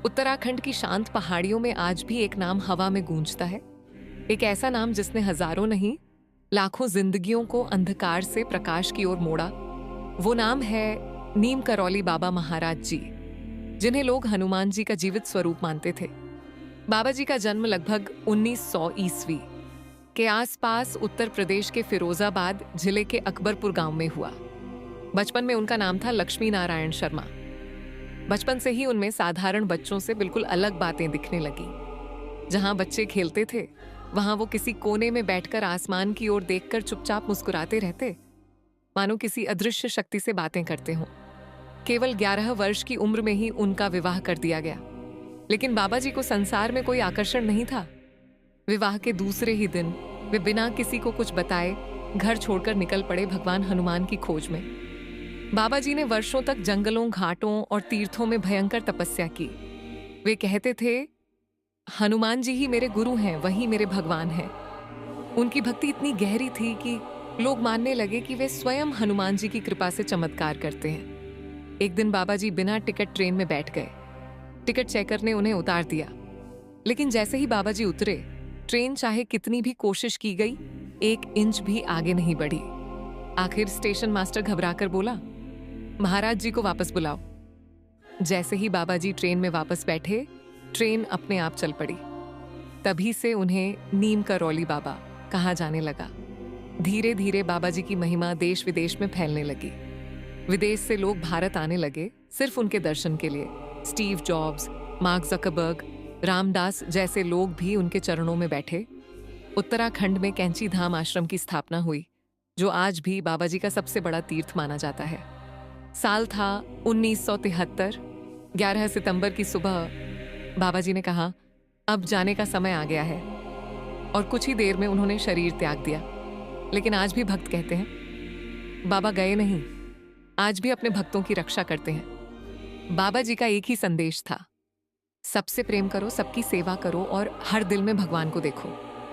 उत्तराखंड की शांत पहाड़ियों में आज भी एक नाम हवा में गूंजता है। एक ऐसा नाम जिसने हजारों नहीं, लाखों जिंदगियों को अंधकार से प्रकाश की ओर मोड़ा। वो नाम है नीम करौली बाबा महाराज जी, जिन्हें लोग हनुमान जी का जीवित स्वरूप मानते थे। बाबा जी का जन्म लगभग 1900 ईस्वी के आसपास उत्तर प्रदेश के फिरोजाबाद जिले के अकबरपुर गांव में हुआ। बचपन में उनका नाम था लक्ष्मी नारायण शर्मा। बचपन से ही उनमें साधारण बच्चों से बिल्कुल अलग बातें दिखने लगी। जहां बच्चे खेलते थे, वहां वो किसी कोने में बैठकर आसमान की ओर देखकर चुपचाप मुस्कुराते रहते, मानो किसी अदृश्य शक्ति से बातें करते हों। केवल 11 वर्ष की उम्र में ही उनका विवाह कर दिया गया। लेकिन बाबा जी को संसार में कोई आकर्षण नहीं था। विवाह के दूसरे ही दिन वे बिना किसी को कुछ बताए घर छोड़कर निकल पड़े भगवान हनुमान की खोज में। बाबा जी ने वर्षों तक जंगलों, घाटों और तीर्थों में भयंकर तपस्या की। वे कहते थे, हनुमान जी ही मेरे गुरु हैं, वही मेरे भगवान हैं। उनकी भक्ति इतनी गहरी थी कि लोग मानने लगे कि वे स्वयं हनुमान जी की कृपा से चमत्कार करते हैं। एक दिन बाबा जी बिना टिकट ट्रेन में बैठ गए। टिकट चेकर ने उन्हें उतार दिया, लेकिन जैसे ही बाबा जी उतरे, ट्रेन चाहे कितनी भी कोशिश की गई, 1 इंच भी आगे नहीं बढ़ी। आखिर स्टेशन मास्टर घबराकर बोला, महाराज जी को वापस बुलाओ। जैसे ही बाबा जी ट्रेन में वापस बैठे, ट्रेन अपने आप चल पड़ी। तभी से उन्हें नीम करौली बाबा कहा जाने लगा। धीरे धीरे बाबा जी की महिमा देश विदेश में फैलने लगी। विदेश से लोग भारत आने लगे सिर्फ उनके दर्शन के लिए। Steve jobs, mark Zuckerberg, Ramdas जैसे लोग भी उनके चरणों में बैठे। उत्तराखंड में कैंची धाम आश्रम की स्थापना हुई, जो आज भी बाबा जी का सबसे बड़ा तीर्थ माना जाता है। साल था 1973। 11 सितंबर की सुबह बाबा जी ने कहा, अब जाने का समय आ गया है, और कुछ ही देर में उन्होंने शरीर त्याग दिया। लेकिन आज भी भक्त कहते हैं, बाबा गए नहीं, आज भी अपने भक्तों की रक्षा करते हैं। बाबा जी का एक ही संदेश था, सबसे प्रेम करो, सबकी सेवा करो और हर दिल में भगवान को देखो।